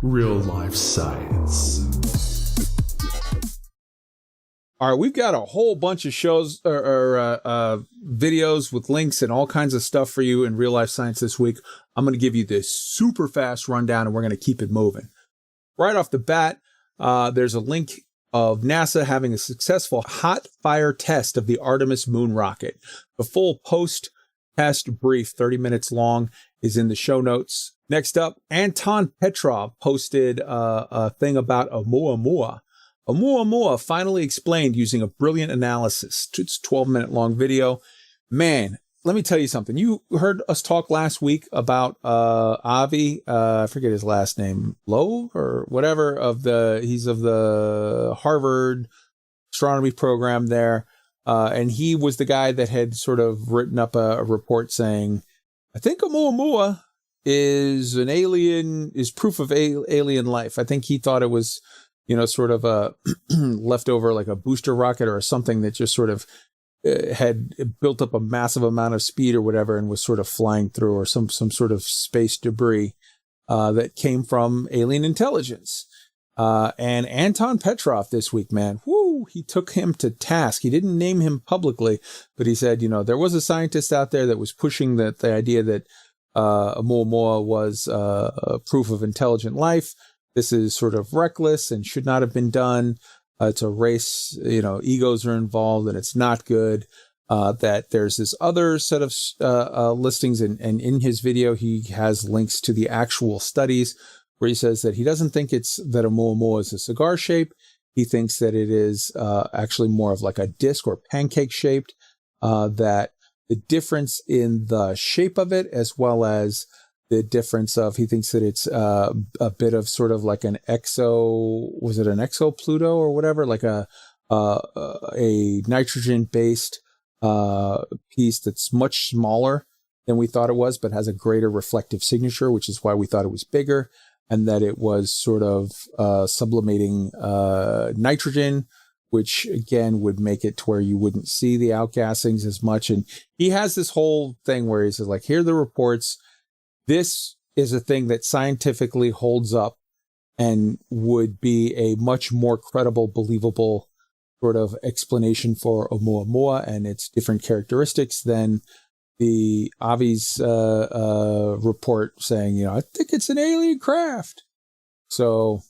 Real life science. All right, we've got a whole bunch of shows or videos with links and all kinds of stuff for you in real life science this week. I'm going to give you this super fast rundown, and we're going to keep it moving. Right off the bat, there's a link of NASA having a successful hot fire test of the ARTEMIS moon rocket. The full post-test brief, 30 minutes long, is in the show notes. Next up, Anton Petrov posted a thing about Oumuamua. Oumuamua finally explained using a brilliant analysis. It's a 12-minute long video. Man, let me tell you something. You heard us talk last week about Avi, I forget his last name, Lowe or whatever, he's of the Harvard astronomy program there. And he was the guy that had sort of written up a report saying, I think Oumuamua is an alien, is proof of alien life. I think he thought it was, sort of a leftover, like a booster rocket or something that just sort of had built up a massive amount of speed or whatever and was sort of flying through, or some sort of space debris that came from alien intelligence. And Anton Petrov this week, man, he took him to task. He didn't name him publicly, but he said, there was a scientist out there that was pushing the idea that Oumuamua was a proof of intelligent life. This is sort of reckless and should not have been done. It's a race, egos are involved and it's not good. That there's this other set of listings, and in his video, he has links to the actual studies where he says that he doesn't think that Oumuamua is a cigar shape. He thinks that it is actually more of like a disc or pancake shaped, that the difference in the shape of it, as well as the difference of, he thinks that it's a bit of sort of like an was it an exo-Pluto or whatever, like a nitrogen-based piece that's much smaller than we thought it was, but has a greater reflective signature, which is why we thought it was bigger, and that it was sort of sublimating nitrogen, which again would make it to where you wouldn't see the outgassings as much. And he has this whole thing where he says, like, here are the reports. This is a thing that scientifically holds up and would be a much more credible, believable sort of explanation for Oumuamua and its different characteristics than the Avi's report saying, I think it's an alien craft. So,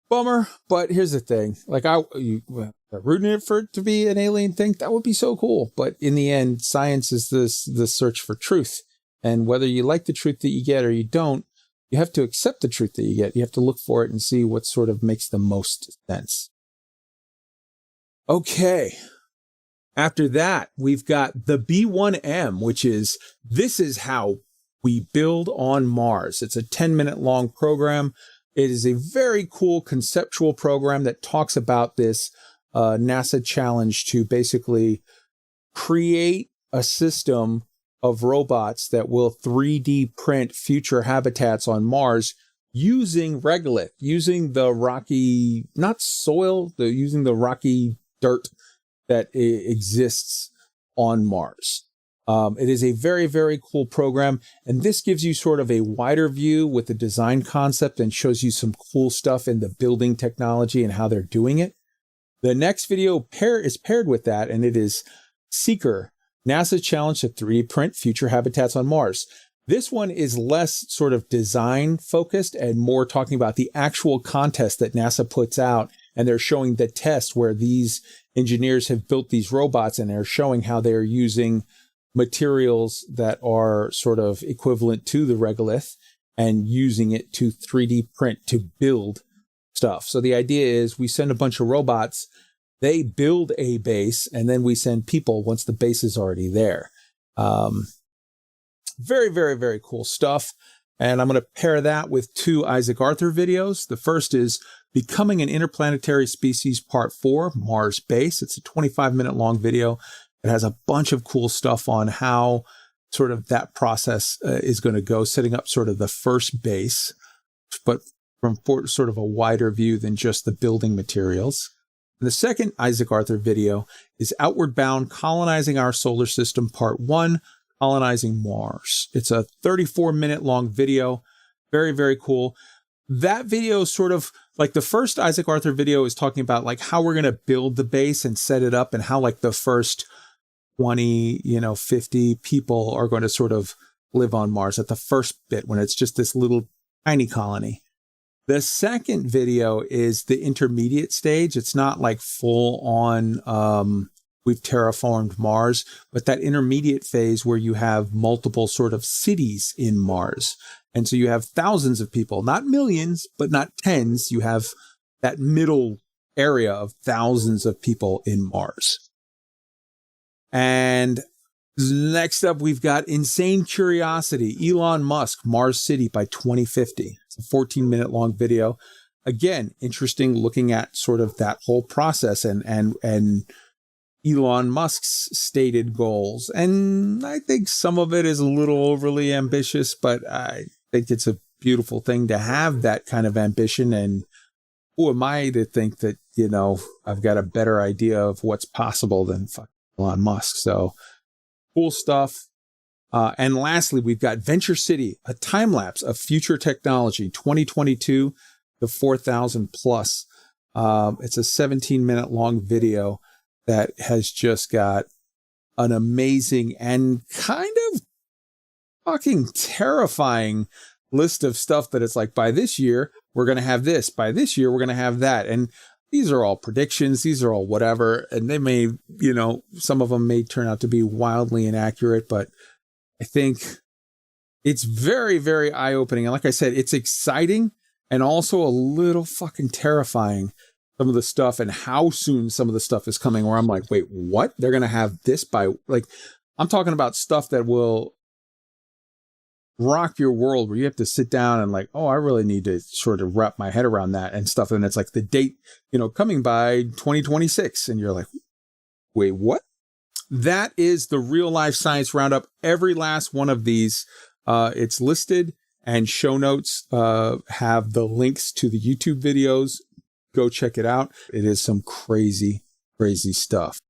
bummer. But here's the thing. Like, rooting it for it to be an alien thing, that would be so cool. But in the end, science is the search for truth. And whether you like the truth that you get or you don't, you have to accept the truth that you get. You have to look for it and see what sort of makes the most sense. Okay. After that, we've got the B1M, which is, this is how we build on Mars. It's a 10-minute long program. It is a very cool conceptual program that talks about this NASA challenge to basically create a system of robots that will 3D print future habitats on Mars using regolith, using the rocky, not soil, using the rocky dirt that exists on Mars. It is a very, very cool program. And this gives you sort of a wider view with the design concept and shows you some cool stuff in the building technology and how they're doing it. The next video is paired with that, and it is Seeker, NASA challenge to 3D print future habitats on Mars. This one is less sort of design focused and more talking about the actual contest that NASA puts out. And they're showing the test where these engineers have built these robots, and they're showing how they're using materials that are sort of equivalent to the regolith and using it to 3D print to build stuff. So the idea is we send a bunch of robots, they build a base, and then we send people once the base is already there. Very, very, very cool stuff. And I'm going to pair that with 2 Isaac Arthur videos. The first is Becoming an Interplanetary Species Part 4, Mars Base. It's a 25-minute long video. It has a bunch of cool stuff on how sort of that process is going to go, setting up sort of the first base, but from sort of a wider view than just the building materials. The second Isaac Arthur video is Outward Bound, Colonizing Our Solar System, Part 1, Colonizing Mars. It's a 34-minute long video. Very, very cool. that video is sort of like the first Isaac Arthur video is talking about like how we're going to build the base and set it up and how like the first 20, 50 people are going to sort of live on Mars at the first bit when it's just this little tiny colony. The second video is the intermediate stage. It's not like full on, we've terraformed Mars, but that intermediate phase where you have multiple sort of cities in Mars. And so you have thousands of people, not millions, but not tens. You have that middle area of thousands of people in Mars. And next up, we've got Insane Curiosity, Elon Musk, Mars City by 2050. It's a 14-minute long video. Again, interesting looking at sort of that whole process and Elon Musk's stated goals. And I think some of it is a little overly ambitious, but I think it's a beautiful thing to have that kind of ambition. And who am I to think that, I've got a better idea of what's possible than Elon Musk. So cool stuff. And lastly, we've got Venture City, a time lapse of future technology, 2022 to 4,000 plus. It's a 17-minute long video that has just got an amazing and kind of fucking terrifying list of stuff that it's like, by this year, we're going to have this. By this year, we're going to have that. And these are all predictions. These are all whatever. And they may, some of them may turn out to be wildly inaccurate, but I think it's very, very eye-opening. And like I said, it's exciting and also a little fucking terrifying, some of the stuff and how soon some of the stuff is coming, where I'm like, wait, what? They're going to have this by, like, I'm talking about stuff that will rock your world, where you have to sit down and like, oh, I really need to sort of wrap my head around that and stuff. And it's like the date, coming by 2026. And you're like, wait, what? That is the Real Life Science Roundup. Every last one of these, it's listed, and show notes have the links to the YouTube videos. Go check it out. It is some crazy, crazy stuff.